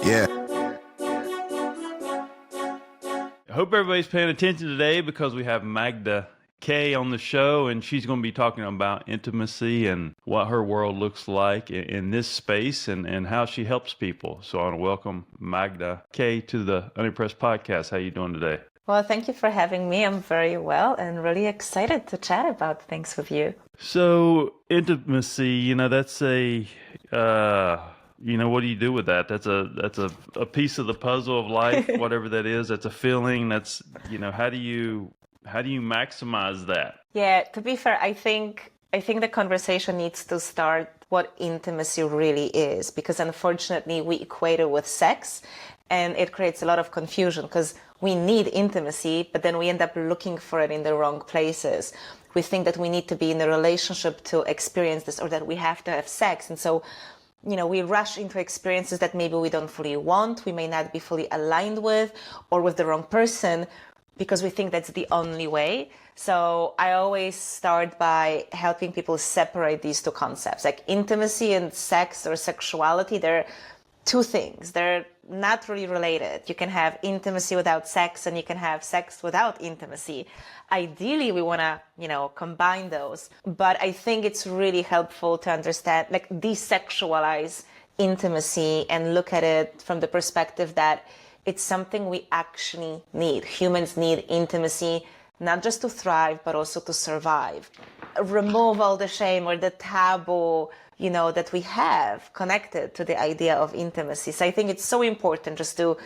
Yeah. I hope everybody's paying attention today because we have Magda Kay on the show, and she's going to be talking about intimacy and what her world looks like in this space and how she helps people. So I want to welcome Magda Kay to the Unimpressed Podcast. How are you doing today? Well, thank you for having me. I'm very well and really excited to chat about things with you. So intimacy, that's a, what do you do with that? That's a piece of the puzzle of life, whatever that is. That's a feeling. That's, how do you maximize that? Yeah, to be fair, I think the conversation needs to start what intimacy really is, because unfortunately we equate it with sex, and it creates a lot of confusion because we need intimacy, but then we end up looking for it in the wrong places. We think that we need to be in a relationship to experience this, or that we have to have sex. And so, we rush into experiences that maybe we don't fully want, we may not be fully aligned with, or with the wrong person, because we think that's the only way. So I always start by helping people separate these two concepts. Like intimacy and sex or sexuality, they're two things. They're not really related. You can have intimacy without sex, and you can have sex without intimacy. Ideally, we want to, combine those. But I think it's really helpful to understand, desexualize intimacy and look at it from the perspective that it's something we actually need. Humans need intimacy, not just to thrive, but also to survive. Remove all the shame or the taboo, that we have connected to the idea of intimacy. So I think it's so important just to,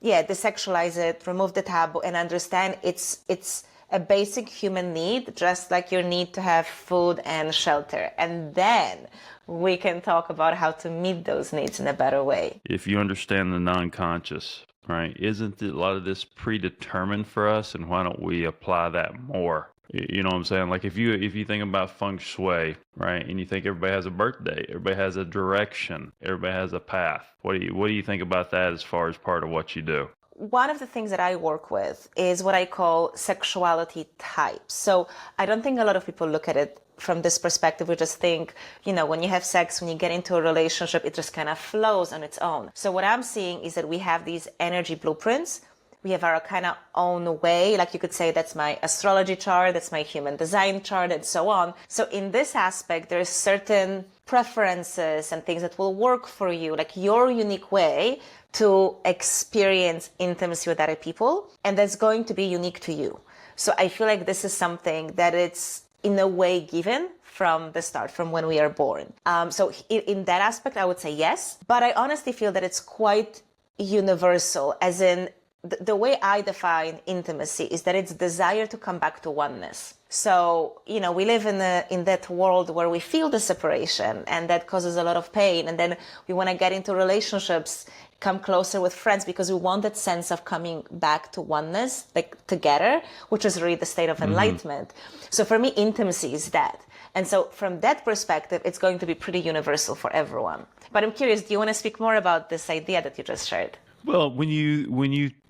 desexualize it, remove the taboo, and understand it's a basic human need, just like your need to have food and shelter. And then we can talk about how to meet those needs in a better way. If you understand the non-conscious, right, isn't a lot of this predetermined for us? And why don't we apply that more? You know what I'm saying? Like if you think about feng shui, right, and you think everybody has a birthday, everybody has a direction, everybody has a path. What do you think about that as far as part of what you do? One of the things that I work with is what I call sexuality types. So I don't think a lot of people look at it from this perspective. We just think, when you have sex, when you get into a relationship, it just kind of flows on its own. So what I'm seeing is that we have these energy blueprints. We have our kind of own way. Like you could say, that's my astrology chart, that's my human design chart, and so on. So in this aspect, there's certain preferences and things that will work for you, like your unique way to experience intimacy with other people. And that's going to be unique to you. So I feel like this is something that it's in a way given from the start, from when we are born. So in that aspect, I would say yes. But I honestly feel that it's quite universal, as in the way I define intimacy is that it's desire to come back to oneness. So, we live in that world where we feel the separation, and that causes a lot of pain. And then we want to get into relationships, come closer with friends, because we want that sense of coming back to oneness, like together, which is really the state of enlightenment. So for me, intimacy is that. And so from that perspective, it's going to be pretty universal for everyone. But I'm curious, do you want to speak more about this idea that you just shared? Well,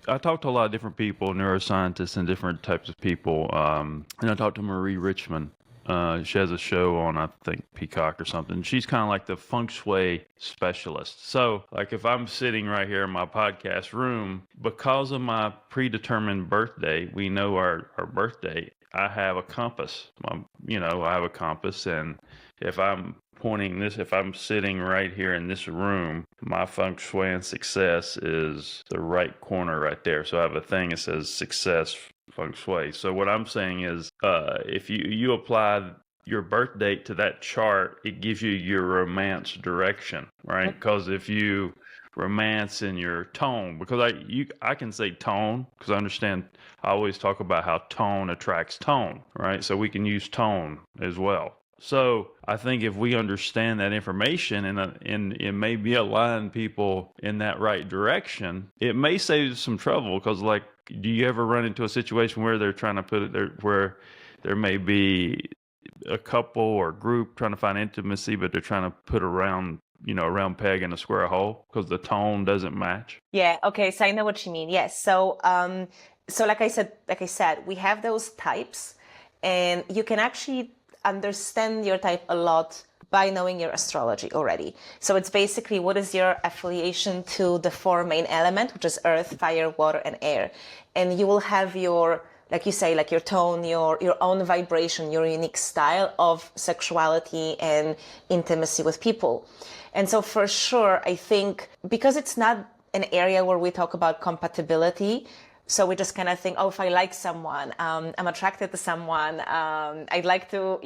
I talk to a lot of different people, neuroscientists and different types of people. And I talked to Marie Richmond. She has a show on, I think, Peacock or something. She's kind of like the feng shui specialist. So, like if I'm sitting right here in my podcast room, because of my predetermined birthday, we know our birthday, I have a compass. I have a compass, and if I'm if I'm sitting right here in this room, my feng shui and success is the right corner right there. So I have a thing that says success feng shui. So what I'm saying is, if you apply your birth date to that chart, it gives you your romance direction, right? Because if you romance in your tone, because I can say tone, because I understand, I always talk about how tone attracts tone, right? So we can use tone as well. So I think if we understand that information and it may be align people in that right direction, it may save some trouble. Because do you ever run into a situation where they're trying to put it there, where there may be a couple or group trying to find intimacy, but they're trying to put around peg in a square hole because the tone doesn't match? Yeah. Okay. So I know what you mean. Yes. So, like I said, we have those types, and you can actually understand your type a lot by knowing your astrology already. So it's basically what is your affiliation to the four main elements, which is earth, fire, water, and air. And you will have your, like you say, like your tone, your own vibration, your unique style of sexuality and intimacy with people. And so for sure, I think because it's not an area where we talk about compatibility, so we just kind of think, oh, if I like someone, I'm attracted to someone, I'd like to,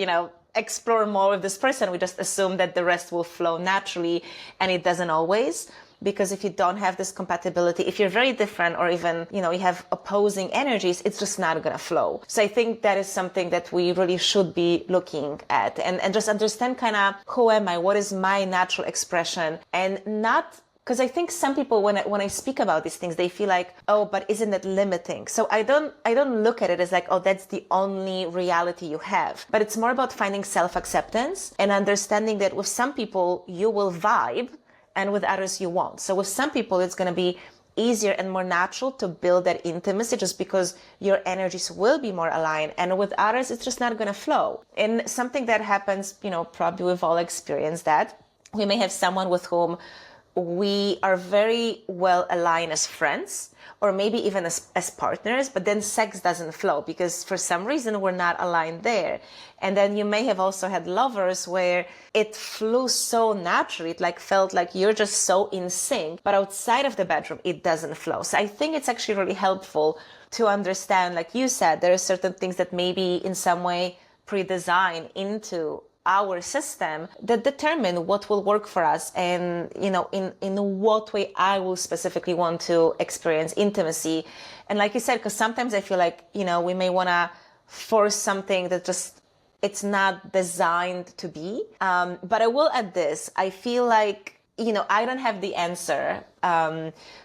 explore more with this person. We just assume that the rest will flow naturally, and it doesn't always. Because if you don't have this compatibility, if you're very different or even, you have opposing energies, it's just not going to flow. So I think that is something that we really should be looking at and just understand kind of who am I? What is my natural expression? And not, because I think some people, when I speak about these things, they feel like, oh, but isn't it limiting? So I don't look at it as like, oh, that's the only reality you have. But it's more about finding self-acceptance and understanding that with some people you will vibe, and with others you won't. So with some people, it's going to be easier and more natural to build that intimacy just because your energies will be more aligned. And with others, it's just not going to flow. And something that happens, probably we've all experienced that. We may have someone with whom we are very well aligned as friends, or maybe even as partners, but then sex doesn't flow because for some reason we're not aligned there. And then you may have also had lovers where it flew so naturally, it felt like you're just so in sync, but outside of the bedroom, it doesn't flow. So I think it's actually really helpful to understand, like you said, there are certain things that maybe in some way pre-designed into our system that determine what will work for us and, in what way I will specifically want to experience intimacy. And like you said, because sometimes I feel like, we may want to force something that just, it's not designed to be. But I will add this. I feel like, I don't have the answer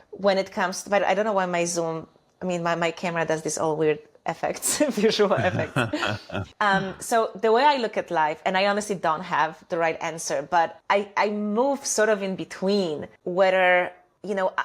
when it comes to, but I don't know why my Zoom, my camera does this all weird effects, visual effects. So the way I look at life, and I honestly don't have the right answer, but I move sort of in between whether,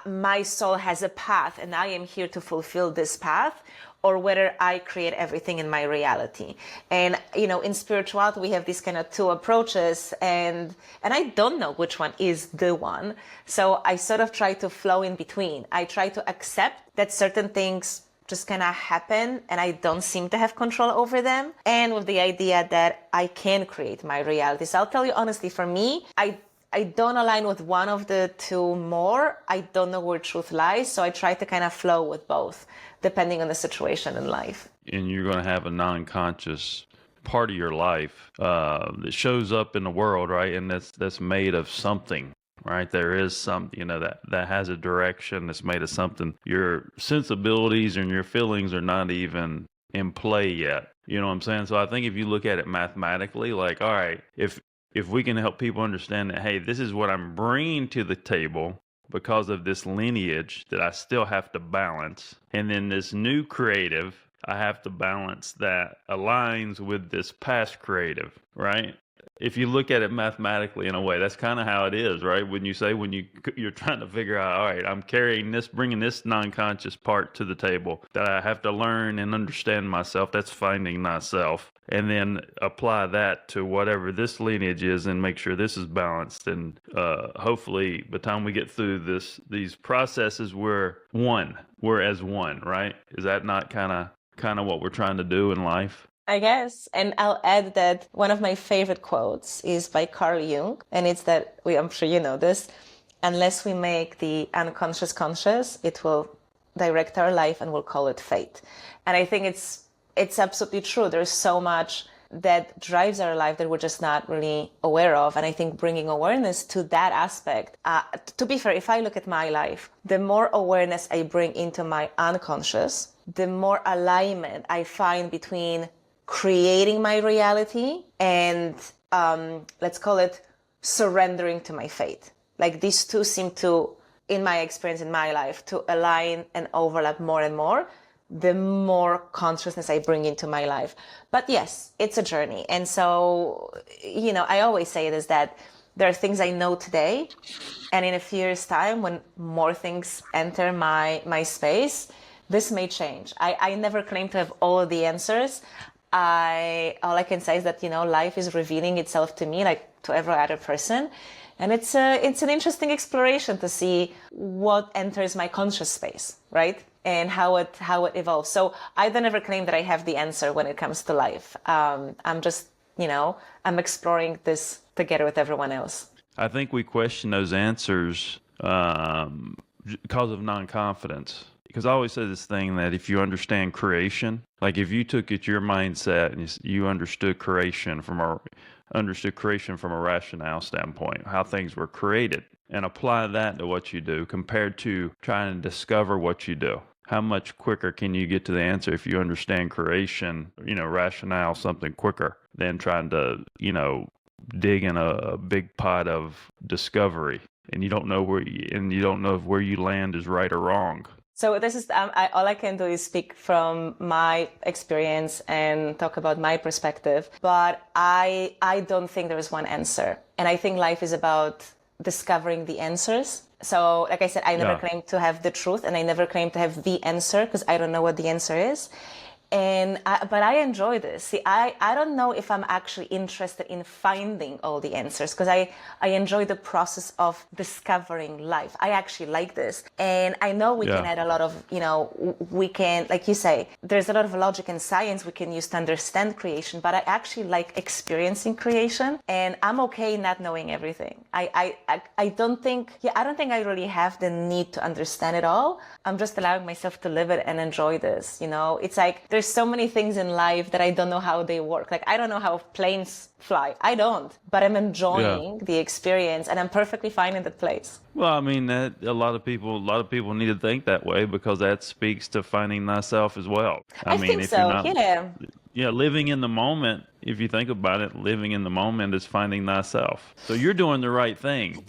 my soul has a path and I am here to fulfill this path, or whether I create everything in my reality. And, in spirituality, we have these kind of two approaches and I don't know which one is the one. So I sort of try to flow in between. I try to accept that certain things just kind of happen and I don't seem to have control over them. And with the idea that I can create my reality. So I'll tell you honestly, for me, I don't align with one of the two more. I don't know where truth lies. So I try to kind of flow with both, depending on the situation in life. And you're going to have a non-conscious part of your life that shows up in the world, right? And that's made of something. Right, there is something, that has a direction that's made of something. Your sensibilities and your feelings are not even in play yet. You know what I'm saying? So I think if you look at it mathematically, like, all right, if we can help people understand that, hey, this is what I'm bringing to the table because of this lineage that I still have to balance, and then this new creative I have to balance that aligns with this past creative, right? If you look at it mathematically in a way, that's kind of how it is, right? When you're trying to figure out, all right, I'm carrying this, bringing this non-conscious part to the table that I have to learn and understand myself. That's finding myself, and then apply that to whatever this lineage is and make sure this is balanced. And hopefully by the time we get through these processes, we're as one, right? Is that not kind of what we're trying to do in life? I guess. And I'll add that one of my favorite quotes is by Carl Jung. And it's that, I'm sure you know this, unless we make the unconscious conscious, it will direct our life and we'll call it fate. And I think it's absolutely true. There's so much that drives our life that we're just not really aware of. And I think bringing awareness to that aspect, to be fair, if I look at my life, the more awareness I bring into my unconscious, the more alignment I find between creating my reality and let's call it surrendering to my fate. Like these two seem to, in my experience in my life, to align and overlap more and more the more consciousness I bring into my life. But yes, it's a journey. And so, I always say it is that there are things I know today, and in a few years' time, when more things enter my space, this may change. I never claim to have all of the answers. All I can say is that, life is revealing itself to me, like to every other person. And it's an interesting exploration to see what enters my conscious space, right? And how it evolves. So I don't ever claim that I have the answer when it comes to life. I'm just, I'm exploring this together with everyone else. I think we question those answers because of non-confidence. Because I always say this thing that if you understand creation, like if you took it your mindset and you understood creation from a rationale standpoint, how things were created, and apply that to what you do compared to trying to discover what you do. How much quicker can you get to the answer if you understand creation, rationale, something quicker than trying to, dig in a big pot of discovery and you don't know where you land is right or wrong. So this is all I can do is speak from my experience and talk about my perspective. But I don't think there is one answer, and I think life is about discovering the answers. So, like I said, I never claim to have the truth, and I never claim to have the answer because I don't know what the answer is. But I enjoy this. See, I don't know if I'm actually interested in finding all the answers because I enjoy the process of discovering life. I actually like this. And I know we can add a lot of, we can, like you say, there's a lot of logic and science we can use to understand creation, but I actually like experiencing creation, and I'm okay not knowing everything. I don't think I really have the need to understand it all. I'm just allowing myself to live it and enjoy this. It's like, there's so many things in life that I don't know how they work. Like, I don't know how planes fly. I don't, but I'm enjoying the experience, and I'm perfectly fine in that place. Well, I mean, that a lot of people need to think that way because that speaks to finding thyself as well. I mean, think if so. You're not, living in the moment. If you think about it, living in the moment is finding thyself. So you're doing the right thing.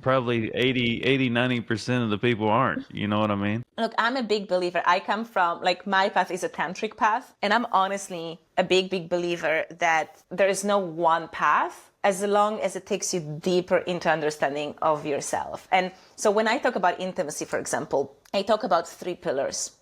Probably 90% of the people aren't. You know what I mean? Look, I'm a big believer. I come from, my path is a tantric path. And I'm honestly a big, big believer that there is no one path as long as it takes you deeper into understanding of yourself. And so when I talk about intimacy, for example, I talk about 3 pillars.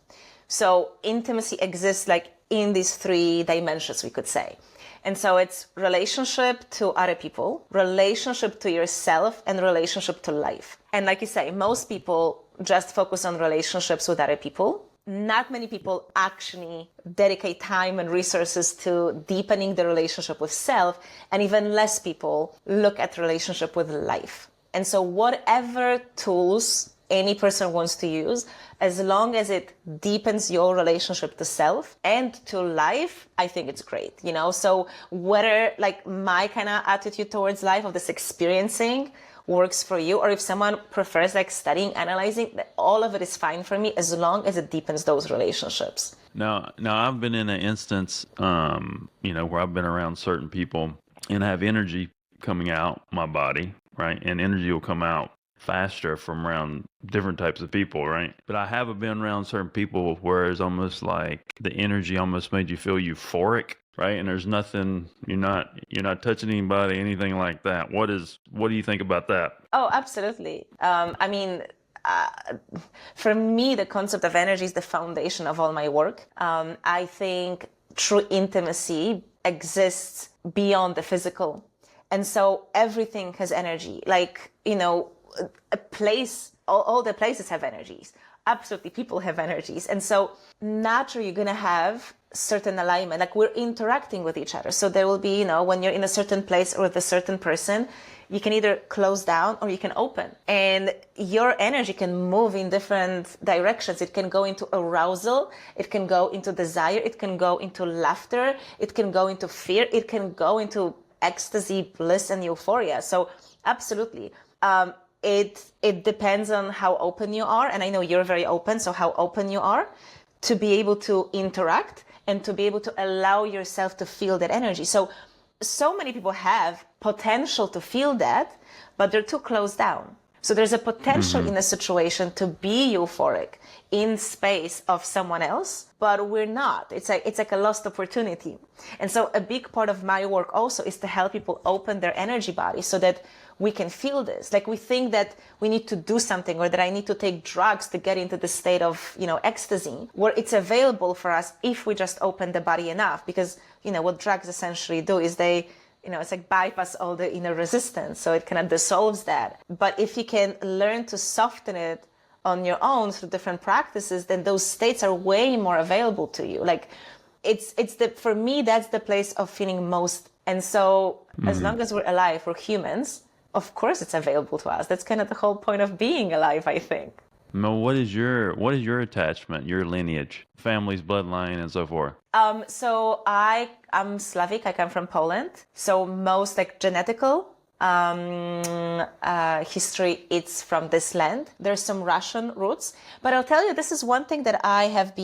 So intimacy exists in these 3 dimensions, we could say. And so it's relationship to other people, relationship to yourself, and relationship to life. And like you say, most people just focus on relationships with other people. Not many people actually dedicate time and resources to deepening the relationship with self, and even less people look at relationship with life. And so whatever tools any person wants to use, as long as it deepens your relationship to self and to life, I think it's great, So whether my kind of attitude towards life of this experiencing works for you, or if someone prefers studying, analyzing, all of it is fine for me as long as it deepens those relationships. Now I've been in an instance, where I've been around certain people and I have energy coming out my body, right? And energy will come out faster from around different types of people, right? But I haven't been around certain people where it's almost like the energy almost made you feel euphoric, right? And there's nothing, you're not touching anybody, anything like that. What do you think about that? Oh, absolutely. For me, the concept of energy is the foundation of all my work. I think true intimacy exists beyond the physical. And so everything has energy. A place, all the places have energies. Absolutely, people have energies. And so naturally, you're going to have certain alignment. We're interacting with each other. So there will be, when you're in a certain place or with a certain person, you can either close down or you can open. And your energy can move in different directions. It can go into arousal. It can go into desire. It can go into laughter. It can go into fear. It can go into ecstasy, bliss, and euphoria. So absolutely. It depends on how open you are. And I know you're very open. So how open you are to be able to interact and to be able to allow yourself to feel that energy. So many people have potential to feel that, but they're too closed down. So there's a potential in a situation to be euphoric in space of someone else, but we're not. It's like a lost opportunity. And so a big part of my work also is to help people open their energy body so that we can feel this. We think that we need to do something or that I need to take drugs to get into the state of, ecstasy, where it's available for us if we just open the body enough. Because, what drugs essentially do is they it's like bypass all the inner resistance. So it kind of dissolves that. But if you can learn to soften it on your own through different practices, then those states are way more available to you. Like for me, that's the place of feeling most. And so as long as we're alive, we're humans, of course it's available to us. That's kind of the whole point of being alive, I think. Mo, what is your attachment, your lineage, family's bloodline, and so forth? So I'm Slavic. I come from Poland. So most like genetical history, it's from this land. There's some Russian roots, but I'll tell you, this is one thing that I haven't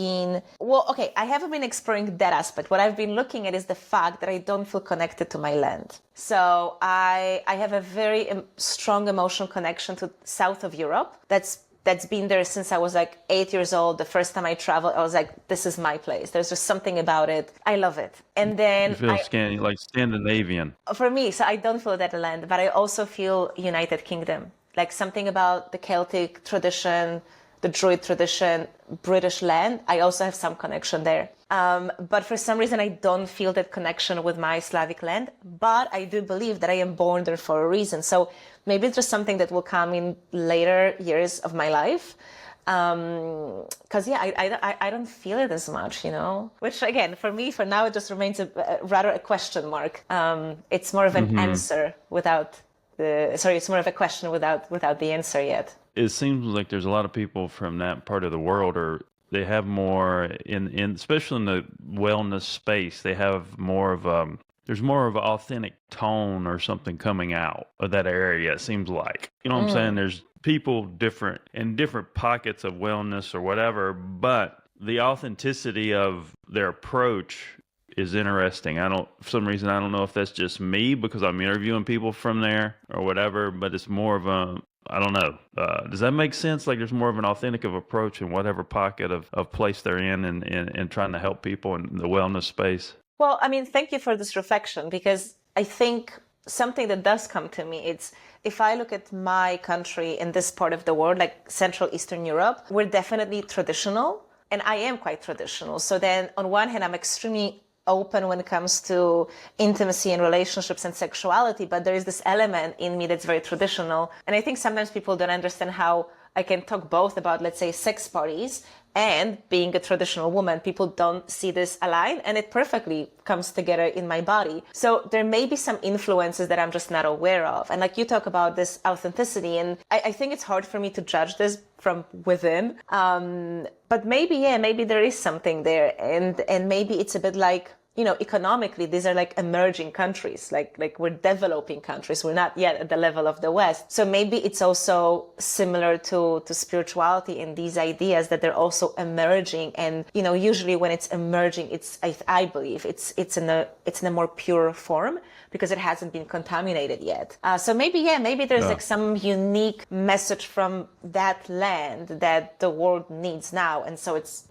been exploring that aspect. What I've been looking at is the fact that I don't feel connected to my land. So I have a very strong emotional connection to south of Europe. That's been there since I was like 8 years old. The first time I traveled, I was like, this is my place. There's just something about it. I love it. And then you feel like Scandinavian. For me, so I don't feel that land, but I also feel United Kingdom. Like something about the Celtic tradition, the Druid tradition, British land. I also have some connection there. But for some reason, I don't feel that connection with my Slavic land. But I do believe that I am born there for a reason. So maybe it's just something that will come in later years of my life. Because I don't feel it as much, which again, for me, for now, it just remains rather a question mark. It's more of an answer it's more of a question without the answer yet. It seems like there's a lot of people from that part of the world, or they have more especially in the wellness space, they have more of there's more of an authentic tone or something coming out of that area, it seems like. You know what I'm saying? There's people different in different pockets of wellness or whatever, but the authenticity of their approach is interesting. For some reason, I don't know if that's just me because I'm interviewing people from there or whatever, but it's more of I don't know. Does that make sense? Like there's more of an authentic of approach in whatever pocket of place they're in and trying to help people in the wellness space? Well, I mean, thank you for this reflection, because I think something that does come to me, it's if I look at my country in this part of the world, like Central Eastern Europe, we're definitely traditional, and I am quite traditional. So then on one hand, I'm extremely open when it comes to intimacy and relationships and sexuality, but there is this element in me that's very traditional. And I think sometimes people don't understand how I can talk both about, let's say, sex parties and being a traditional woman. People don't see this aligned, and it perfectly comes together in my body. So there may be some influences that I'm just not aware of. And like you talk about this authenticity, and I think it's hard for me to judge this from within. But maybe there is something there. And maybe it's a bit like, economically, these are like emerging countries, like we're developing countries. We're not yet at the level of the West. So maybe it's also similar to spirituality and these ideas that they're also emerging. And, usually when it's emerging, I believe it's in a more pure form because it hasn't been contaminated yet. So maybe there's like some unique message from that land that the world needs now. And so it's,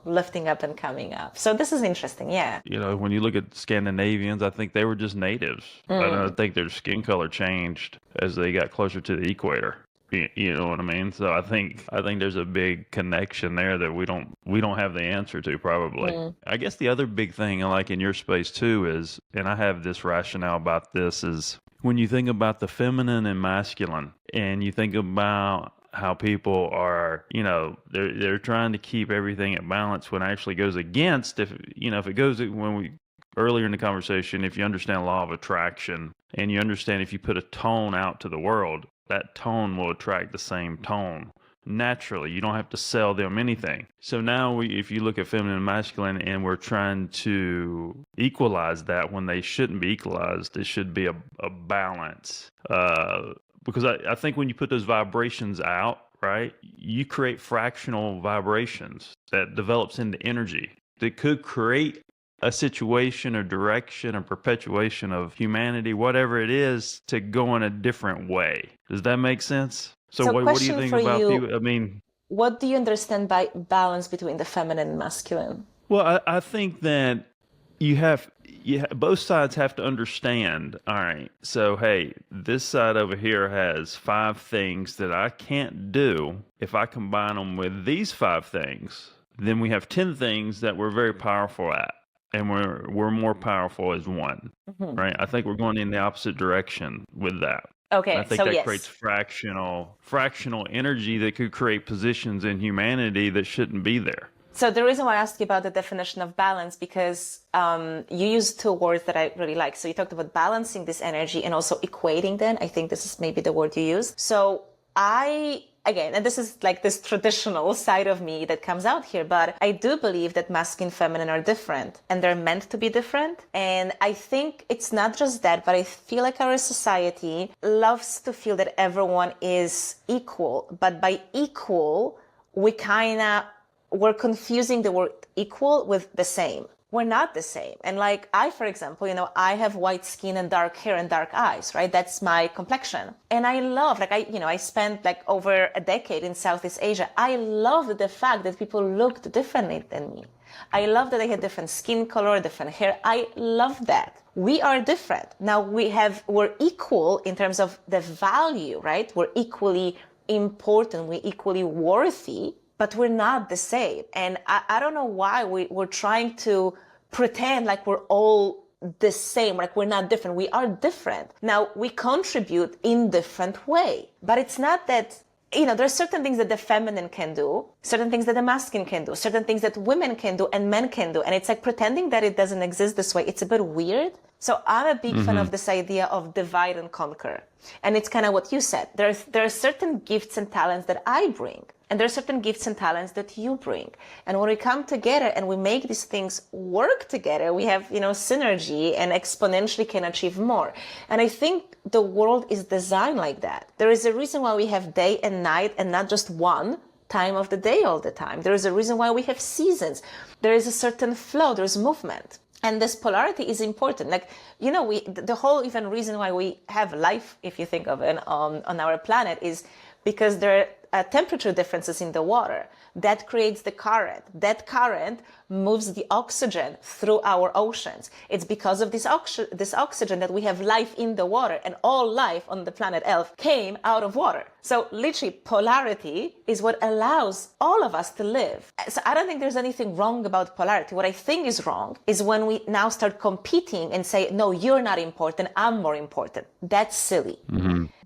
lifting up and coming up. So this is interesting. Yeah. When you look at Scandinavians, I think they were just natives. I don't think their skin color changed as they got closer to the equator. You know what I mean? So I think there's a big connection there that we don't have the answer to probably. I guess the other big thing I like in your space too is, and I have this rationale about this, is when you think about the feminine and masculine, and you think about how people are, they're trying to keep everything at balance when it actually goes against, if it goes, when we, earlier in the conversation, if you understand law of attraction and you understand if you put a tone out to the world, that tone will attract the same tone. Naturally, you don't have to sell them anything. So now if you look at feminine and masculine and we're trying to equalize that when they shouldn't be equalized, it should be a balance. Because I think when you put those vibrations out, right, you create fractional vibrations that develops into energy that could create a situation or direction or perpetuation of humanity, whatever it is, to go in a different way. Does that make sense? So what do you think about people? I mean, what do you understand by balance between the feminine and masculine? Well, I think that both sides have to understand, all right, so hey, this side over here has 5 things that I can't do. If I combine them with these 5 things, then we have 10 things that we're very powerful at. and we're more powerful as one, right? I think we're going in the opposite direction with that. Okay, I think so that yes. creates fractional energy that could create positions in humanity that shouldn't be there. So the reason why I asked you about the definition of balance, because you used two words that I really like. So you talked about balancing this energy and also equating them. I think this is maybe the word you use. So again, and this is like this traditional side of me that comes out here, but I do believe that masculine and feminine are different and they're meant to be different. And I think it's not just that, but I feel like our society loves to feel that everyone is equal. But by equal, we're confusing the word equal with the same. We're not the same. And like for example, I have white skin and dark hair and dark eyes, right? That's my complexion. And I love, I spent like over a decade in Southeast Asia. I love the fact that people looked differently than me. I love that they had different skin color, different hair. I love that. We are different. Now we're equal in terms of the value, right? We're equally important. We're equally worthy. But we're not the same. And I don't know why we're trying to pretend like we're all the same, like we're not different. We are different. Now, we contribute in different way. But it's not that, there's certain things that the feminine can do, certain things that the masculine can do, certain things that women can do and men can do. And it's like pretending that it doesn't exist this way. It's a bit weird. So I'm a big fan of this idea of divide and conquer. And it's kind of what you said. There are certain gifts and talents that I bring. And there are certain gifts and talents that you bring. And when we come together and we make these things work together, we have, synergy and exponentially can achieve more. And I think the world is designed like that. There is a reason why we have day and night and not just one time of the day all the time. There is a reason why we have seasons. There is a certain flow, there's movement. And this polarity is important. Like, the whole even reason why we have life, if you think of it, on our planet is because there are temperature differences in the water. That creates the current. That current moves the oxygen through our oceans. It's because of this oxygen that we have life in the water, and all life on the planet Earth came out of water. So literally, polarity is what allows all of us to live. So I don't think there's anything wrong about polarity. What I think is wrong is when we now start competing and say, no, you're not important, I'm more important. That's silly.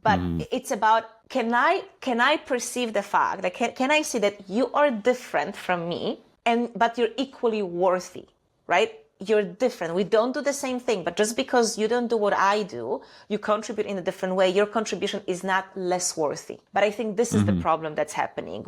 But it's about, can I perceive the fact that can I see that you are different from me, but you're equally worthy, right? You're different. We don't do the same thing, but just because you don't do what I do, you contribute in a different way. Your contribution is not less worthy. But I think this is the problem that's happening.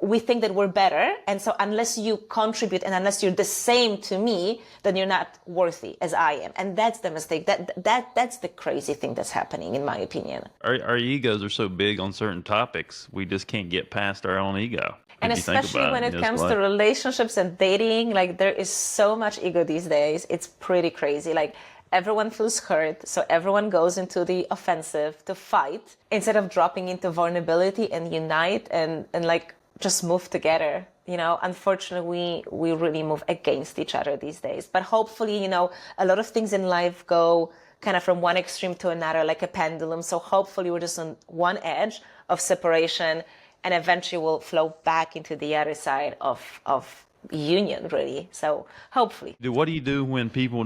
We think that we're better, and so unless you contribute and unless you're the same to me, then you're not worthy as I am. And that's the mistake. That's the crazy thing that's happening, in my opinion. Our egos are so big on certain topics, we just can't get past our own ego. And especially when it comes to relationships and dating, like there is so much ego these days. It's pretty crazy. Like everyone feels hurt, so everyone goes into the offensive to fight instead of dropping into vulnerability and unite and like just move together. Unfortunately, we really move against each other these days. But hopefully, a lot of things in life go kind of from one extreme to another, like a pendulum. So hopefully we're just on one edge of separation, and eventually we'll flow back into the other side of union, really. So hopefully. What do you do when people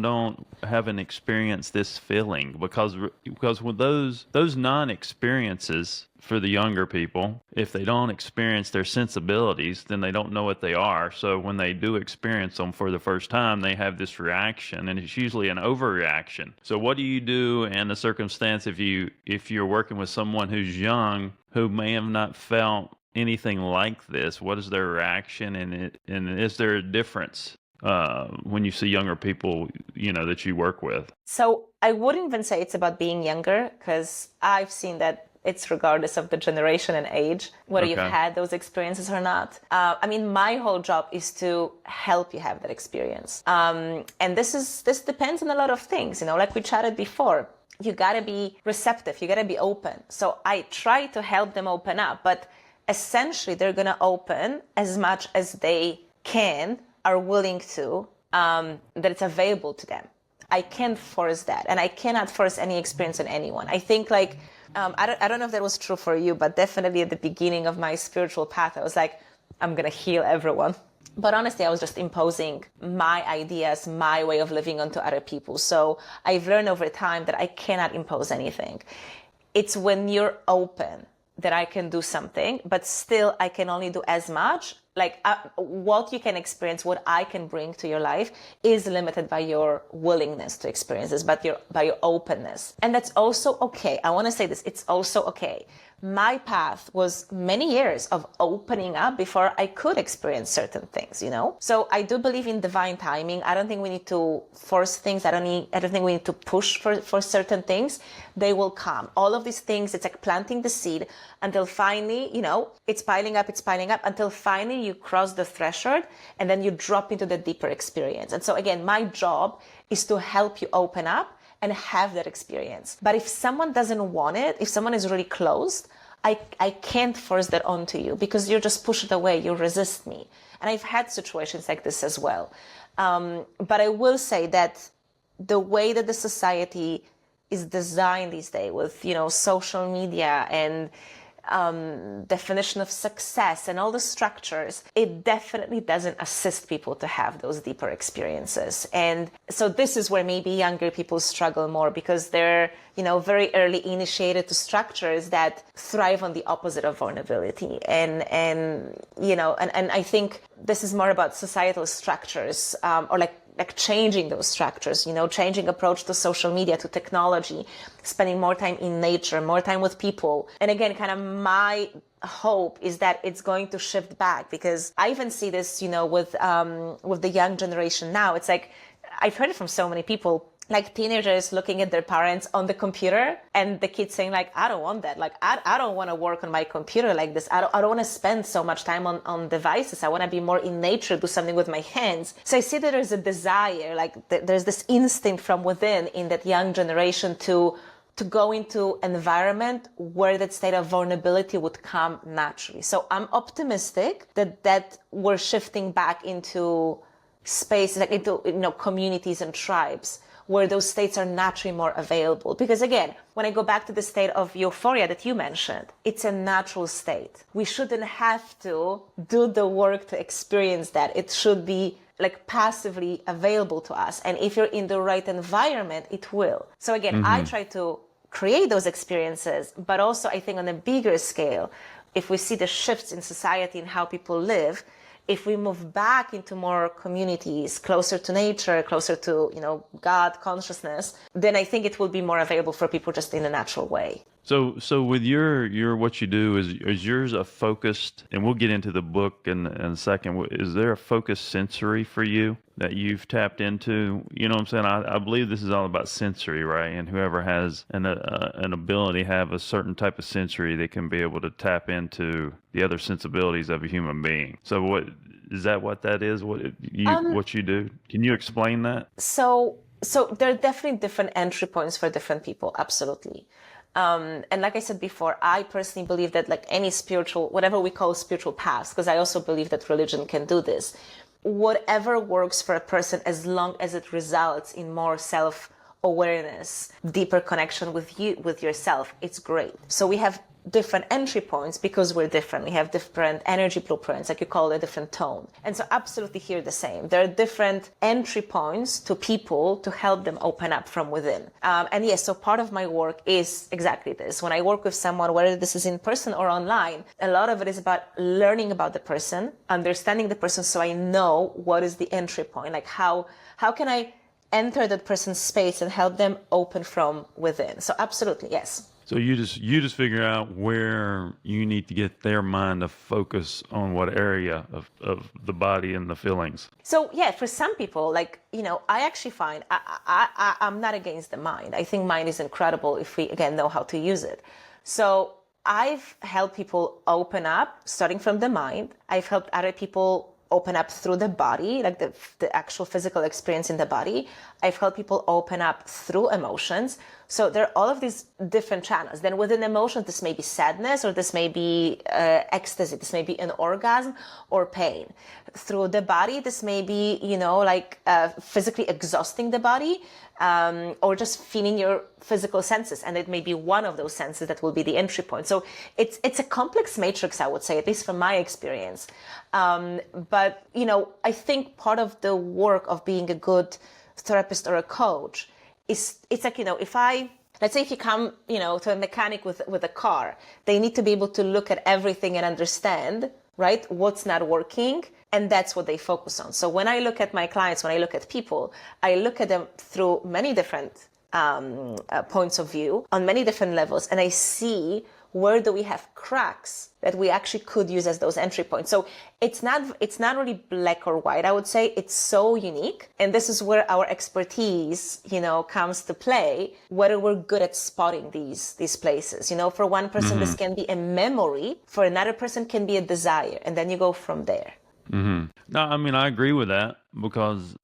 haven't experienced this feeling? Because with those non-experiences for the younger people, if they don't experience their sensibilities, then they don't know what they are. So when they do experience them for the first time, they have this reaction, and it's usually an overreaction. So what do you do in the circumstance if you're working with someone who's young, who may have not felt anything like this? What is their reaction, and is there a difference when you see younger people, that you work with? So I wouldn't even say it's about being younger, because I've seen that it's regardless of the generation and age, whether you've had those experiences or not. My whole job is to help you have that experience. And this depends on a lot of things, like we chatted before. You gotta be receptive, you gotta be open. So I try to help them open up, but essentially they're gonna open as much as they are willing to, that it's available to them. I can't force that, and I cannot force any experience on anyone. I think I don't know if that was true for you, but definitely at the beginning of my spiritual path, I was like, I'm gonna heal everyone. But honestly, I was just imposing my ideas, my way of living onto other people. So I've learned over time that I cannot impose anything. It's when you're open that I can do something, but still I can only do as much. Like what you can experience, what I can bring to your life is limited by your willingness to experience this, but by your openness. And that's also okay. I want to say this, it's also okay. My path was many years of opening up before I could experience certain things, you know? So I do believe in divine timing. I don't think we need to force things. I don't think we need to push for certain things. They will come. All of these things, it's like planting the seed until finally, you know, it's piling up until finally you cross the threshold and then you drop into the deeper experience. And so again, my job is to help you open up and have that experience. But if someone doesn't want it, if someone is really closed, I can't force that onto you because you just push it away, you resist me. And I've had situations like this as well. But I will say that the way that the society is designed these days with, you know, social media and definition of success and all the structures, it definitely doesn't assist people to have those deeper experiences. And so this is where maybe younger people struggle more because they're, you know, very early initiated to structures that thrive on the opposite of vulnerability. And you know, and I think this is more about societal structures, or like changing those structures, you know, changing approach to social media, to technology, spending more time in nature, more time with people. And again, kind of my hope is that it's going to shift back because I even see this, you know, with the young generation now. It's like, I've heard it from so many people, like teenagers looking at their parents on the computer and the kids saying like, I don't want that. Like, I don't want to work on my computer like this. I don't want to spend so much time on devices. I want to be more in nature, do something with my hands. So I see that there's a desire, like there's this instinct from within in that young generation to go into an environment where that state of vulnerability would come naturally. So I'm optimistic that we're shifting back into spaces, like into, you know, communities and tribes, where those states are naturally more available. Because again, when I go back to the state of euphoria that you mentioned, it's a natural state. We shouldn't have to do the work to experience that. It should be like passively available to us. And if you're in the right environment, it will. So again, I try to create those experiences, but also I think on a bigger scale, if we see the shifts in society and how people live, if we move back into more communities, closer to nature, closer to, you know, God consciousness, then I think it will be more available for people just in a natural way. So with your what you do, is yours a focused, and we'll get into the book in a second, is there a focused sensory for you that you've tapped into? You know what I'm saying? I believe this is all about sensory, right? And whoever has an ability to have a certain type of sensory, they can be able to tap into the other sensibilities of a human being. So what is that is? What you do? Can you explain that? So there are definitely different entry points for different people. Absolutely. And like I said before, I personally believe that like any spiritual, whatever we call spiritual paths, because I also believe that religion can do this, whatever works for a person as long as it results in more self-awareness, deeper connection with you, with yourself, it's great. So we have different entry points because we're different. We have different energy blueprints, like you call it, a different tone. And so absolutely here the same. There are different entry points to people to help them open up from within. And yes, so part of my work is exactly this. When I work with someone, whether this is in person or online, a lot of it is about learning about the person, understanding the person so I know what is the entry point. Like how can I enter that person's space and help them open from within? So absolutely, yes. So you just figure out where you need to get their mind to focus on what area of the body and the feelings. So yeah, for some people, like, you know, I actually find I'm not against the mind. I think mind is incredible if we, again, know how to use it. So I've helped people open up starting from the mind. I've helped other people open up through the body, like the actual physical experience in the body. I've helped people open up through emotions. So there are all of these different channels. Then within emotions, this may be sadness, or this may be ecstasy. This may be an orgasm or pain. Through the body, this may be, physically exhausting the body, or just feeling your physical senses. And it may be one of those senses that will be the entry point. So it's a complex matrix, I would say, at least from my experience. But I think part of the work of being a good therapist or a coach is, it's like, let's say if you come, to a mechanic with a car, they need to be able to look at everything and understand, right, what's not working. And that's what they focus on. So when I look at my clients, when I look at people, I look at them through many different points of view, on many different levels, and I see where do we have cracks that we actually could use as those entry points. So it's not really black or white. I would say it's so unique. And this is where our expertise, comes to play, whether we're good at spotting these places. For one person, this can be a memory. For another person, can be a desire. And then you go from there. Mm-hmm. No, I mean, I agree with that because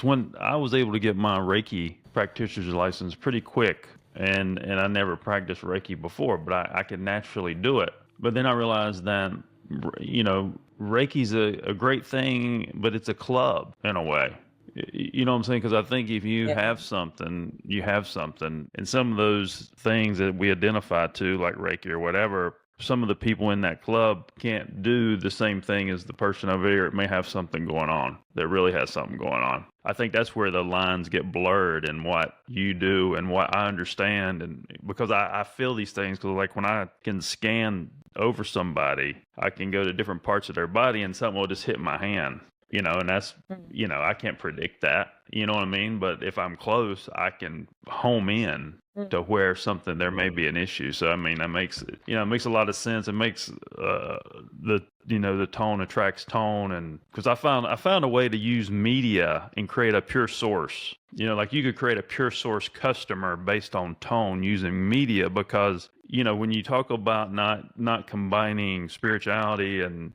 when I was able to get my Reiki practitioner's license pretty quick, and I never practiced Reiki before, but I could naturally do it. But then I realized that, Reiki's a great thing, but it's a club in a way. You know what I'm saying? Because I think if you have something, you have something. And some of those things that we identify to, like Reiki or whatever, some of the people in that club can't do the same thing as the person over here. It may have something going on that really has something going on. I think that's where the lines get blurred in what you do and what I understand. And because I feel these things, because like when I can scan over somebody, I can go to different parts of their body and something will just hit my hand, and that's, I can't predict that, you know what I mean? But if I'm close, I can home in to where there may be an issue. So, I mean, that makes, it makes a lot of sense. It makes the tone attracts tone. And because I found a way to use media and create a pure source, like you could create a pure source customer based on tone using media, because when you talk about not combining spirituality and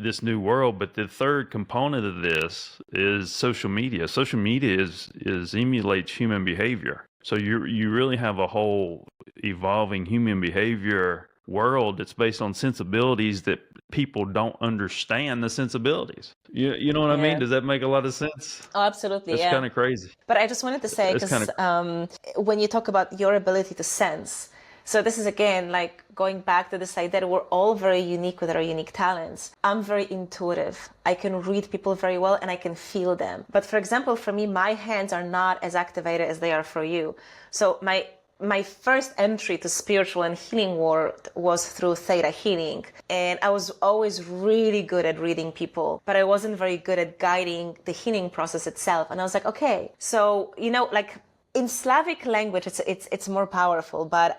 this new world, but the third component of this is social media. Social media emulates human behavior. So you really have a whole evolving human behavior world that's based on sensibilities that people don't understand the sensibilities. You know what I mean? Does that make a lot of sense? Oh, absolutely. It's kind of crazy. But I just wanted to say, because when you talk about your ability to sense, so this is again like going back to this idea that we're all very unique with our unique talents. I'm very intuitive. I can read people very well and I can feel them. But for example, for me, my hands are not as activated as they are for you. So my first entry to spiritual and healing world was through theta healing. And I was always really good at reading people, but I wasn't very good at guiding the healing process itself. And I was like, okay, so, in Slavic language, it's more powerful. But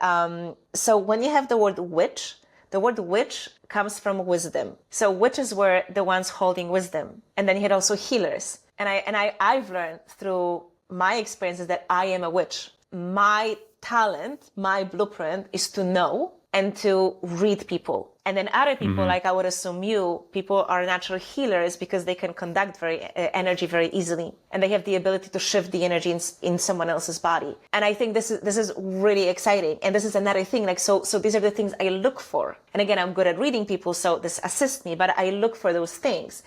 so when you have the word witch comes from wisdom. So witches were the ones holding wisdom. And then you had also healers. And I've learned through my experiences that I am a witch. My talent, my blueprint is to know and to read people. And then other people, like I would assume people are natural healers because they can conduct energy very easily. And they have the ability to shift the energy in someone else's body. And I think this is really exciting. And this is another thing, so these are the things I look for. And again, I'm good at reading people, so this assists me, but I look for those things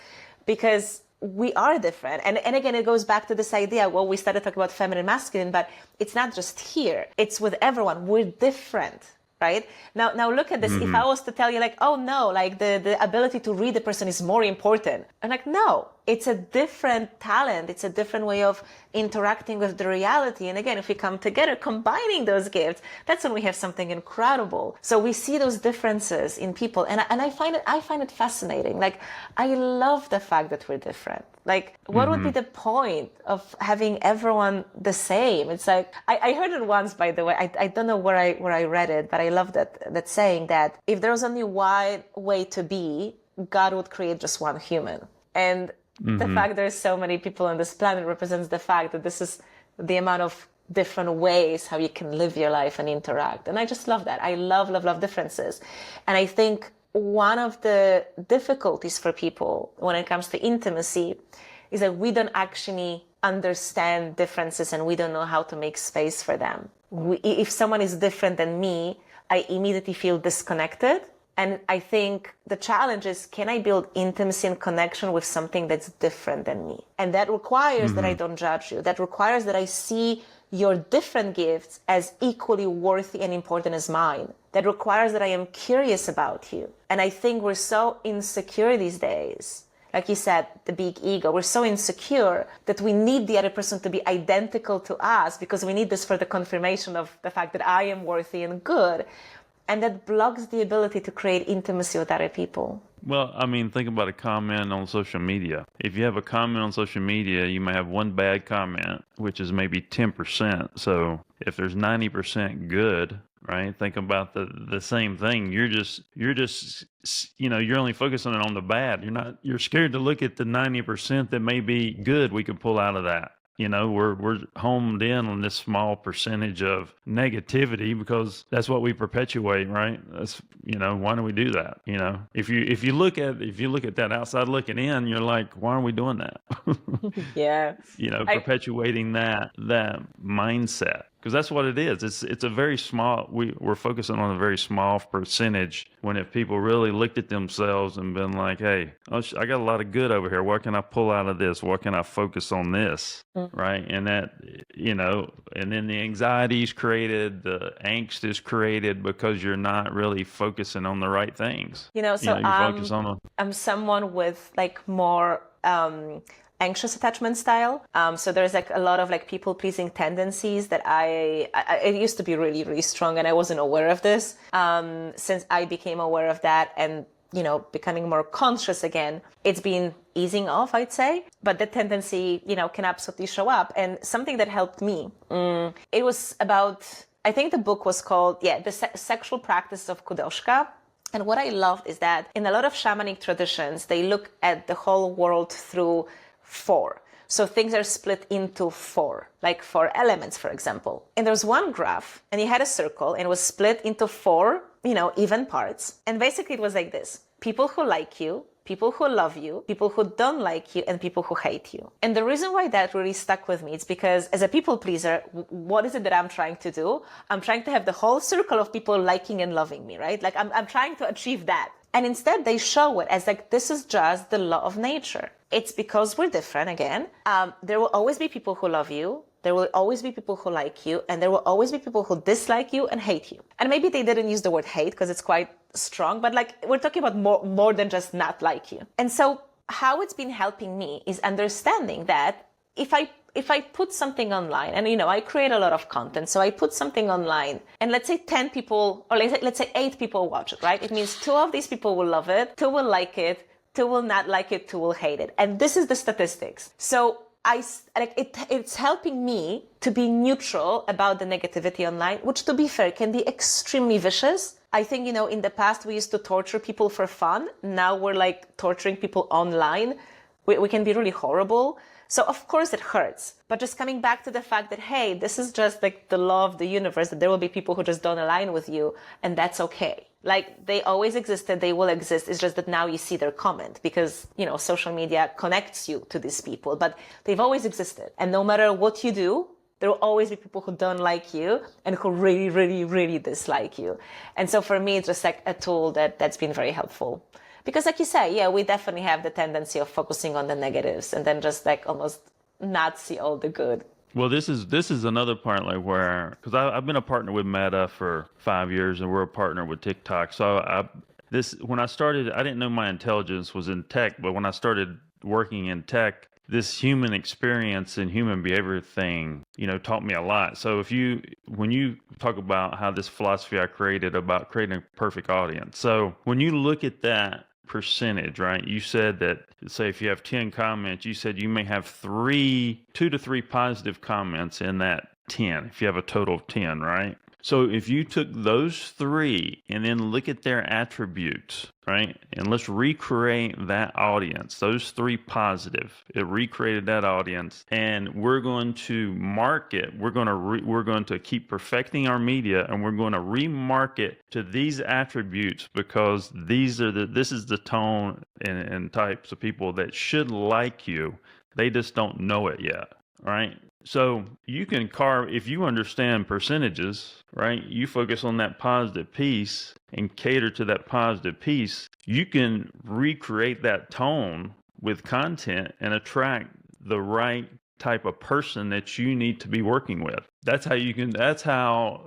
because we are different. And again, it goes back to this idea, we started talking about feminine, masculine, but it's not just here. It's with everyone. We're different. Right? Now look at this. If I was to tell you oh no, the ability to read the person is more important. I'm like, no, it's a different talent. It's a different way of interacting with the reality. And again, if we come together, combining those gifts, that's when we have something incredible. So we see those differences in people. And I find it fascinating. I love the fact that we're different. What would be the point of having everyone the same? It's I heard it once, by the way. I don't know where I read it, but I love that saying that if there was only one way to be, God would create just one human. And the fact there's so many people on this planet represents the fact that this is the amount of different ways how you can live your life and interact. And I just love that. I love differences. And I think one of the difficulties for people when it comes to intimacy is that we don't actually understand differences and we don't know how to make space for them. If someone is different than me, I immediately feel disconnected. And I think the challenge is, can I build intimacy and connection with something that's different than me? And that requires that I don't judge you. That requires that I see your different gifts as equally worthy and important as mine. That requires that I am curious about you. And I think we're so insecure these days. Like you said, the big ego, we're so insecure that we need the other person to be identical to us because we need this for the confirmation of the fact that I am worthy and good. And that blocks the ability to create intimacy with other people. Well, I mean, think about a comment on social media. If you have a comment on social media, you may have one bad comment, which is maybe 10%. So if there's 90% good, right? Think about the same thing. You're just, you're only focusing on the bad. You're scared to look at the 90% that may be good we could pull out of that. We're homed in on this small percentage of negativity because that's what we perpetuate, right? That's, why do we do that? If you look at that outside looking in, you're like, why are we doing that? Yeah. Perpetuating that mindset. Because that's what it is. It's a very small, we're focusing on a very small percentage when if people really looked at themselves and been like, hey, I got a lot of good over here. What can I pull out of this? What can I focus on this? Right? And that, and then the anxiety is created, the angst is created because you're not really focusing on the right things. I'm someone with like more, anxious attachment style. So there's like a lot of like people pleasing tendencies that it used to be really, really strong. And I wasn't aware of this. Since I became aware of that and, becoming more conscious again, it's been easing off, I'd say. But the tendency, can absolutely show up. And something that helped me, it was about, I think the book was called, The Sexual Practice of Kudoshka. And what I loved is that in a lot of shamanic traditions, they look at the whole world through 4. So things are split into 4, like 4 elements, for example. And there's one graph, and you had a circle, and it was split into 4, even parts. And basically it was like this: people who like you, people who love you, people who don't like you, and people who hate you. And the reason why that really stuck with me is because as a people pleaser, what is it that I'm trying to do? I'm trying to have the whole circle of people liking and loving me, right? Like I'm trying to achieve that. And instead they show it as like, this is just the law of nature. It's because we're different again. There will always be people who love you. There will always be people who like you. And there will always be people who dislike you and hate you. And maybe they didn't use the word hate because it's quite strong, but like we're talking about more than just not like you. And so how it's been helping me is understanding that if I put something online and, I create a lot of content. So I put something online and let's say 10 people, or let's say 8 people watch it, right? It means 2 of these people will love it, 2 will like it, 2 will not like it, 2 will hate it. And this is the statistics. So it's helping me to be neutral about the negativity online, which to be fair can be extremely vicious. I think, in the past we used to torture people for fun. Now we're like torturing people online. We can be really horrible. So of course it hurts, but just coming back to the fact that, hey, this is just like the law of the universe, that there will be people who just don't align with you, and that's okay. Like they always existed, they will exist. It's just that now you see their comment because, social media connects you to these people, but they've always existed. And no matter what you do, there will always be people who don't like you and who really, really, really dislike you. And so for me, it's just like a tool that's been very helpful. Because like you say, we definitely have the tendency of focusing on the negatives and then just like almost not see all the good. Well, this is another part like where, because I've been a partner with Meta for 5 years and we're a partner with TikTok. So when I started, I didn't know my intelligence was in tech, but when I started working in tech, this human experience and human behavior thing, taught me a lot. So when you talk about how this philosophy I created about creating a perfect audience. So when you look at that percentage, right? You said that, say, if you have 10 comments, you said you may have 2 to 3 positive comments in that 10, if you have a total of 10, right? So if you took those 3 and then look at their attributes, right? And let's recreate that audience, those 3 positive. It recreated that audience, and we're going to market. We're going to keep perfecting our media, and we're going to remarket to these attributes because this is the tone and types of people that should like you. They just don't know it yet. right? So you can carve, if you understand percentages, right? You focus on that positive piece and cater to that positive piece, you can recreate that tone with content and attract the right type of person that you need to be working with. That's how you can, that's how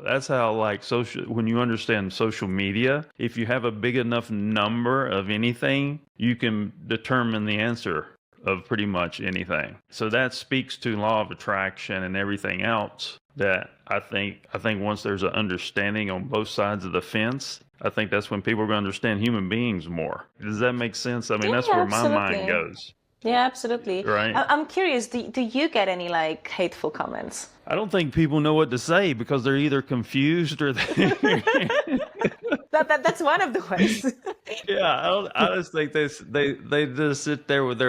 like social, when you understand social media, if you have a big enough number of anything, you can determine the answer of pretty much anything. So that speaks to law of attraction and everything else that I think once there's an understanding on both sides of the fence, I think that's when people are going to understand human beings more. Does that make sense? I mean, that's where my mind goes. Yeah, absolutely. Right. I'm curious, do you get any like hateful comments? I don't think people know what to say because they're either confused or That's one of the ways. Yeah, I just think they just sit there with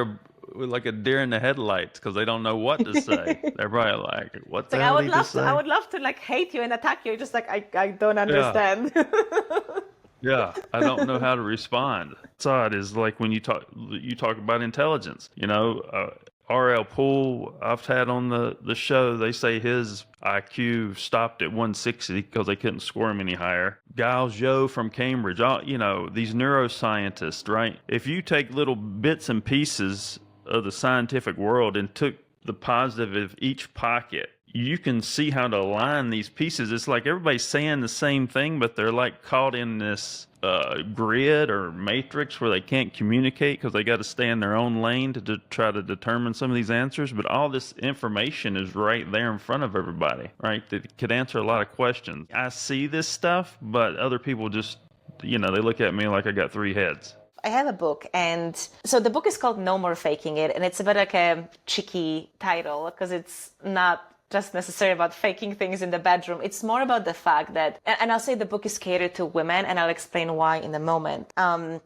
like a deer in the headlights because they don't know what to say. They're probably like, "What the hell did he say?" I would love to like hate you and attack you. Just like I don't understand. Yeah, I don't know how to respond. Side is like when you talk about intelligence. You know, R.L. Poole, I've had on the show, they say his IQ stopped at 160 because they couldn't score him any higher. Giles Zhou from Cambridge, you know, these neuroscientists, right? If you take little bits and pieces of the scientific world and took the positive of each pocket, you can see how to align these pieces. It's like everybody's saying the same thing, but they're like caught in this grid or matrix where they can't communicate because they got to stay in their own lane to try to determine some of these answers. But all this information is right there in front of everybody, right? That could answer a lot of questions. I see this stuff, but other people just, you know, they look at me like I got three heads. I have a book, and so the book is called No More Faking It, and it's a bit like a cheeky title because it's not just necessarily about faking things in the bedroom. It's more about the fact that, and I'll say the book is catered to women, and I'll explain why in a moment.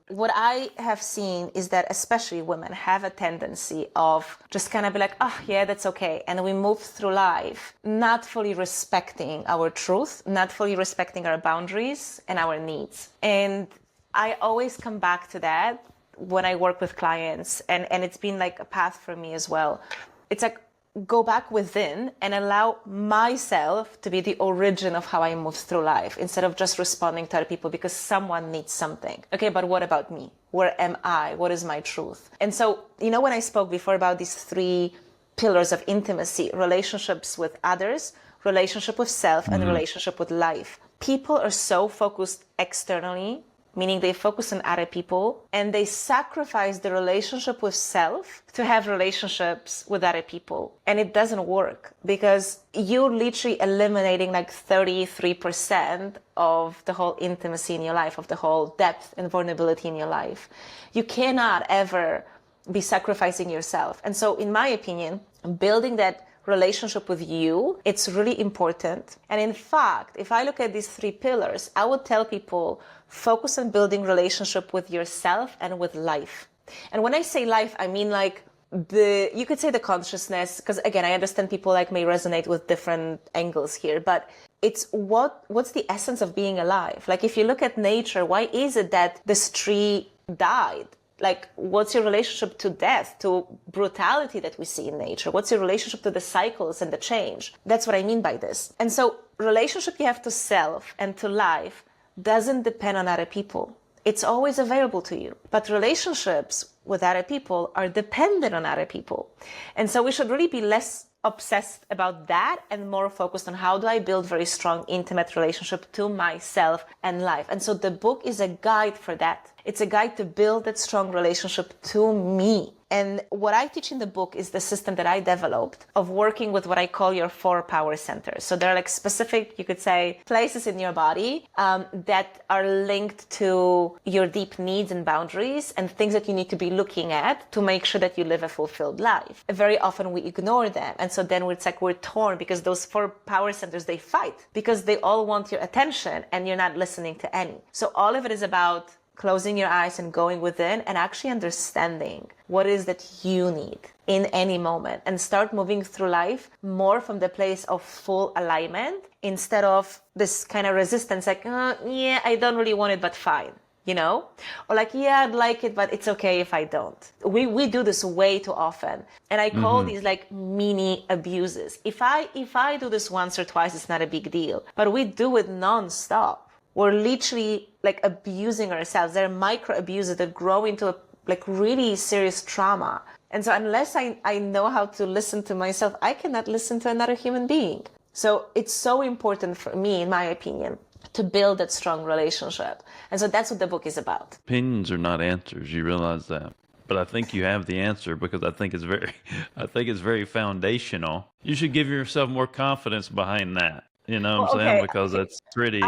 What I have seen is that especially women have a tendency of just kind of be like, oh yeah, that's okay. And we move through life not fully respecting our truth, not fully respecting our boundaries and our needs. And I always come back to that when I work with clients, and it's been like a path for me as well. It's like, go back within and allow myself to be the origin of how I move through life instead of just responding to other people because someone needs something. Okay, but what about me? Where am I? What is my truth? And so, you know, when I spoke before about these three pillars of intimacy, relationships with others, relationship with self, and relationship with life. People are so focused externally, meaning they focus on other people, and they sacrifice the relationship with self to have relationships with other people. And it doesn't work because you're literally eliminating like 33% of the whole intimacy in your life, of the whole depth and vulnerability in your life. You cannot ever be sacrificing yourself. And so in my opinion, building that relationship with you, it's really important. And in fact, if I look at these three pillars, I would tell people focus on building relationship with yourself and with life. And when I say life, I mean like you could say the consciousness, because again, I understand people like may resonate with different angles here, but it's what's the essence of being alive? Like if you look at nature, why is it that this tree died? Like, what's your relationship to death, to brutality that we see in nature? What's your relationship to the cycles and the change? That's what I mean by this. And so relationship you have to self and to life doesn't depend on other people. It's always available to you. But relationships with other people are dependent on other people. And so we should really be less obsessed about that and more focused on how do I build very strong, intimate relationship to myself and life. And so the book is a guide for that. It's a guide to build that strong relationship to me. And what I teach in the book is the system that I developed of working with what I call your 4 power centers. So they're like specific, you could say, places in your body that are linked to your deep needs and boundaries and things that you need to be looking at to make sure that you live a fulfilled life. Very often we ignore them. And so then it's like we're torn because those 4 power centers, they fight because they all want your attention and you're not listening to any. So all of it is about closing your eyes and going within and actually understanding what it is that you need in any moment and start moving through life more from the place of full alignment instead of this kind of resistance like, yeah, I don't really want it, but fine. you know? Or like, yeah, I'd like it, but it's okay if I don't. We do this way too often. And I call these like mini abuses. If I do this once or twice, it's not a big deal. But we do it nonstop. We're literally like abusing ourselves. There are micro abuses that grow into like really serious trauma. And so unless I know how to listen to myself, I cannot listen to another human being. So it's so important for me, in my opinion, to build that strong relationship. And so that's what the book is about. Opinions are not answers. You realize that. But I think you have the answer because I think it's very foundational. You should give yourself more confidence behind that. You know what I'm saying? Because that's pretty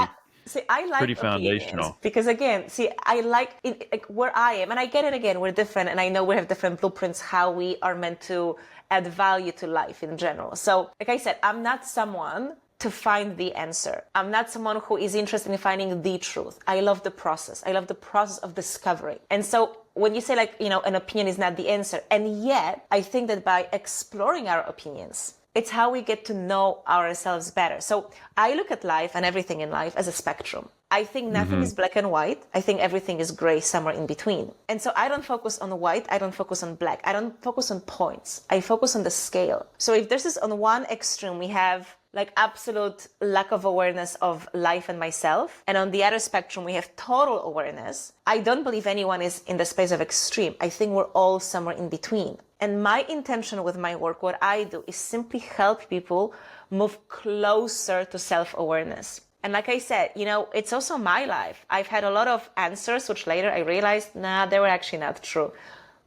pretty foundational. Because again, I like it, like where I am, and I get it again, we're different, and I know we have different blueprints how we are meant to add value to life in general. So like I said, I'm not someone to find the answer. I'm not someone who is interested in finding the truth. I love the process. I love the process of discovery. And so when you say like, you know, an opinion is not the answer, and yet I think that by exploring our opinions, it's how we get to know ourselves better. So I look at life and everything in life as a spectrum. I think nothing is black and white. I think everything is gray, somewhere in between. And so I don't focus on white. I don't focus on black. I don't focus on points. I focus on the scale. So if there's this on one extreme, we have like absolute lack of awareness of life and myself. And on the other spectrum, we have total awareness. I don't believe anyone is in the space of extreme. I think we're all somewhere in between. And my intention with my work, what I do, is simply help people move closer to self-awareness. And like I said, you know, it's also my life. I've had a lot of answers, which later I realized, they were actually not true.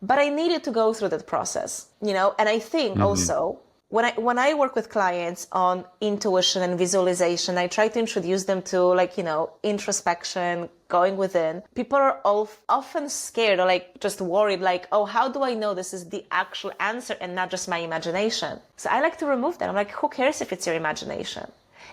But I needed to go through that process, you know, and I think also, when I work with clients on intuition and visualization, I try to introduce them to like, you know, introspection, going within. People are often scared or like just worried, like, oh, how do I know this is the actual answer and not just my imagination? So I like to remove that. I'm like, who cares if it's your imagination?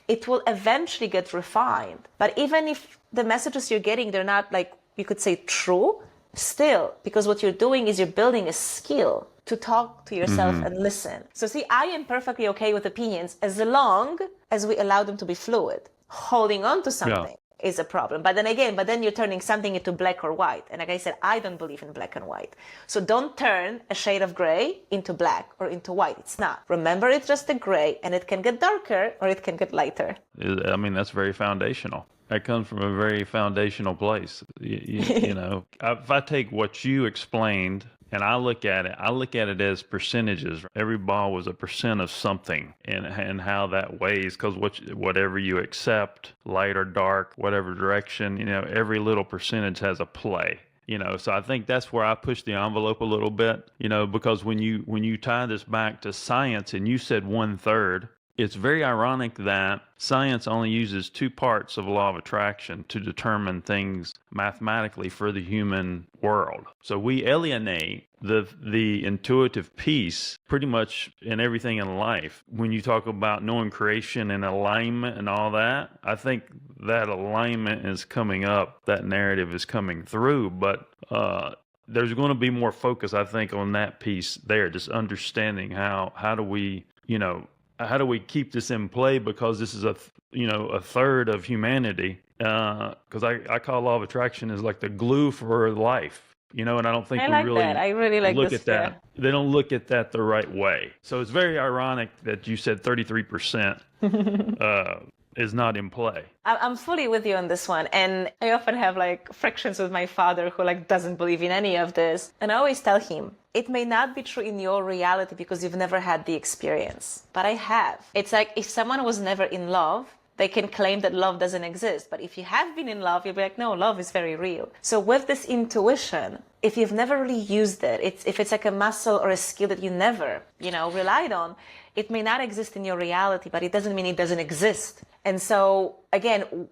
It will eventually get refined. But even if the messages you're getting, they're not like, you could say true, still, because what you're doing is you're building a skill to talk to yourself and listen. So see, I am perfectly okay with opinions as long as we allow them to be fluid. Holding on to something is a problem. But then you're turning something into black or white. And like I said, I don't believe in black and white. So don't turn a shade of gray into black or into white. It's not. Remember, it's just a gray, and it can get darker or it can get lighter. I mean, that's very foundational. That comes from a very foundational place. You know, if I take what you explained and I look at it as percentages. Every ball was a percent of something, and how that weighs, because whatever you accept, light or dark, whatever direction, you know, every little percentage has a play. You know, so I think that's where I push the envelope a little bit, you know, because when you tie this back to science, and you said 1/3, it's very ironic that science only uses 2 parts of law of attraction to determine things mathematically for the human world. So we alienate the intuitive piece pretty much in everything in life. When you talk about knowing creation and alignment and all that, I think that alignment is coming up, that narrative is coming through, but there's going to be more focus, I think, on that piece there, just understanding how do we, you know, how do we keep this in play, because this is a third of humanity, because I call law of attraction as like the glue for life, you know, and I don't think I really look at that. They don't look at that the right way. So it's very ironic that you said 33% is not in play. I'm fully with you on this one. And I often have like frictions with my father, who like doesn't believe in any of this. And I always tell him, it may not be true in your reality because you've never had the experience, but I have. It's like if someone was never in love, they can claim that love doesn't exist. But if you have been in love, you'll be like, no, love is very real. So with this intuition, if you've never really used it, if it's like a muscle or a skill that you never, you know, relied on, it may not exist in your reality, but it doesn't mean it doesn't exist. And so again,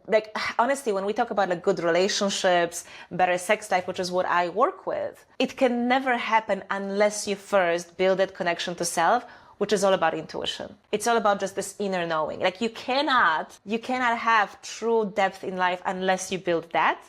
like honestly, when we talk about like good relationships, better sex life, which is what I work with, it can never happen unless you first build that connection to self, which is all about intuition. It's all about just this inner knowing. Like you cannot have true depth in life unless you build that.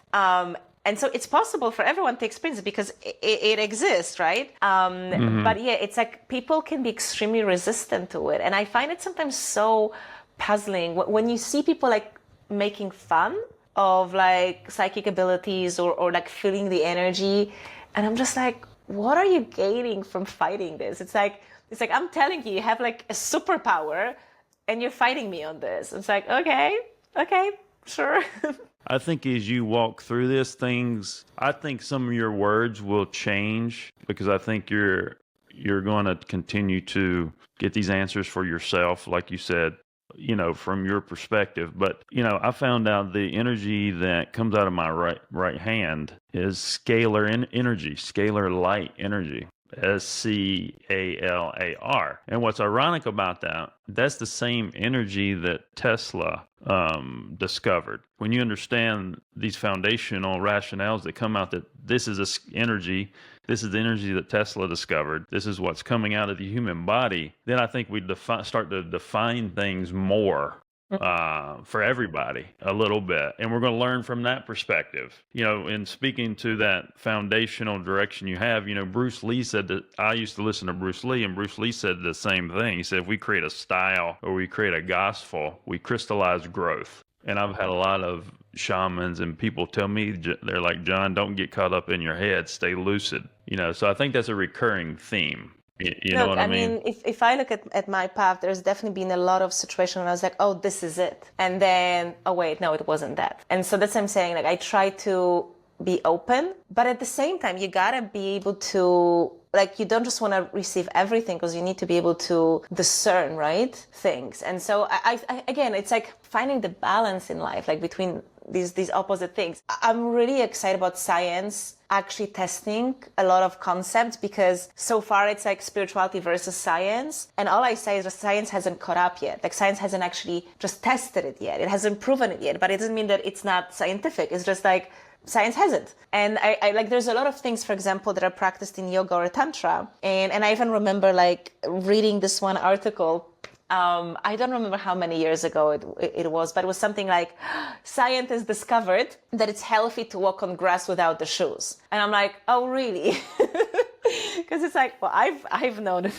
And so it's possible for everyone to experience it because it exists, right? But yeah, it's like people can be extremely resistant to it. And I find it sometimes so puzzling when you see people like making fun of like psychic abilities or like feeling the energy. And I'm just like, what are you gaining from fighting this? It's like I'm telling you, you have like a superpower and you're fighting me on this. It's like, okay, sure. I think as you walk through this I think some of your words will change because I think you're going to continue to get these answers for yourself, like you said, from your perspective. But, I found out the energy that comes out of my right hand is scalar energy, scalar light energy. SCALAR. And what's ironic about that's the same energy that Tesla discovered. When you understand these foundational rationales that come out that this is the energy that Tesla discovered, this is what's coming out of the human body, then I think we start to define things more for everybody a little bit. And we're going to learn from that perspective. In speaking to that foundational direction you have, Bruce Lee said that I used to listen to Bruce Lee, and Bruce Lee said the same thing. He said, if we create a style or we create a gospel, we crystallize growth. And I've had a lot of shamans and people tell me, they're like, John, don't get caught up in your head, stay lucid. So I think that's a recurring theme. You know what I mean? If I look at my path, there's definitely been a lot of situations when I was like, oh, this is it. And then, oh, wait, no, it wasn't that. And so that's what I'm saying. Like, I try to be open, but at the same time, you gotta be able to, like, you don't just want to receive everything because you need to be able to discern, right, things. And so I again, it's like finding the balance in life, like between these opposite things. I'm really excited about science actually testing a lot of concepts, because so far it's like spirituality versus science. And all I say is that science hasn't caught up yet. Like, science hasn't actually just tested it yet. It hasn't proven it yet, but it doesn't mean that it's not scientific. It's just like science hasn't. And I like, there's a lot of things, for example, that are practiced in yoga or tantra. And I even remember like reading this one article. I don't remember how many years ago it was, but it was something like, scientists discovered that it's healthy to walk on grass without the shoes. And I'm like, oh, really? Because it's like, well, I've known it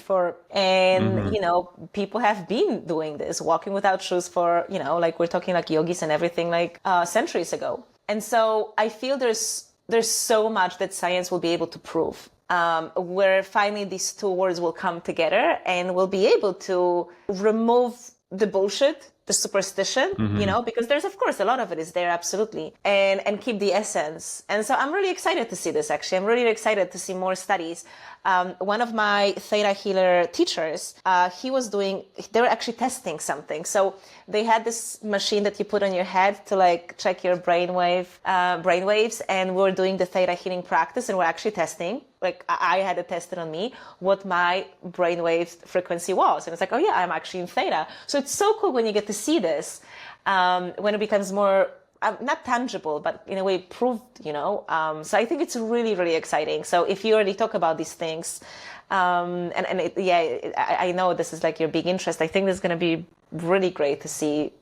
and people have been doing this, walking without shoes for, like, we're talking like yogis and everything, like centuries ago. And so I feel there's so much that science will be able to prove. Where finally these two words will come together and we'll be able to remove the bullshit, the superstition, because there's, of course, a lot of it is there, absolutely, and keep the essence. And so I'm really excited to see this, actually. I'm really excited to see more studies. One of my Theta Healer teachers, they were actually testing something. So they had this machine that you put on your head to like check your brainwaves, and we were doing the Theta healing practice, and we're actually testing. Like, I had it tested on me what my brainwave frequency was, and it's like, oh yeah, I'm actually in Theta. So it's so cool when you get to see this, when it becomes more not tangible, but in a way proved, so I think it's really, really exciting. So if you already talk about these things, I know this is like your big interest, I think this is going to be really great to see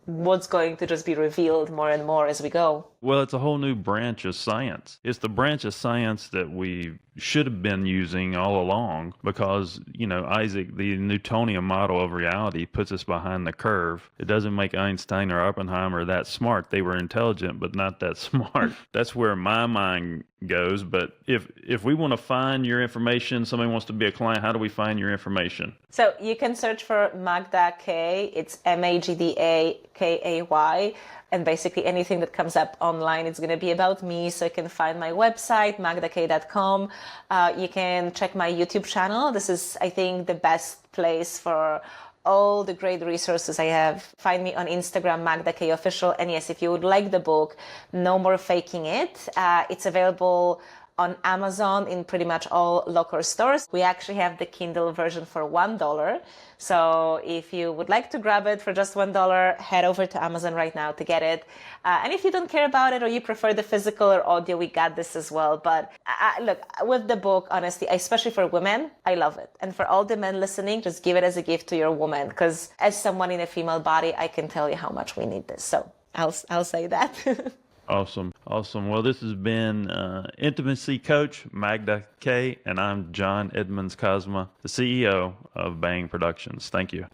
what's going to just be revealed more and more as we go. Well, it's a whole new branch of science. It's the branch of science that we should have been using all along, because, Isaac, the Newtonian model of reality, puts us behind the curve. It doesn't make Einstein or Oppenheimer that smart. They were intelligent, but not that smart. That's where my mind goes. But if we want to find your information, somebody wants to be a client, how do we find your information? So you can search for Magda Kay. It's MAGDAKAY. And basically anything that comes up online, it's going to be about me. So you can find my website, magdakay.com. You can check my YouTube channel. This is, I think, the best place for all the great resources I have. Find me on Instagram, Magda Kay Official. And yes, if you would like the book, No More Faking It, it's available on Amazon in pretty much all local stores. We actually have the Kindle version for $1. So if you would like to grab it for just $1, head over to Amazon right now to get it. And if you don't care about it, or you prefer the physical or audio, we got this as well. But look, with the book, honestly, especially for women, I love it. And for all the men listening, just give it as a gift to your woman. Because as someone in a female body, I can tell you how much we need this. So I'll say that. Awesome. Well, this has been Intimacy Coach Magda Kay, and I'm John Edmonds Kozma, the CEO of Bang Productions. Thank you.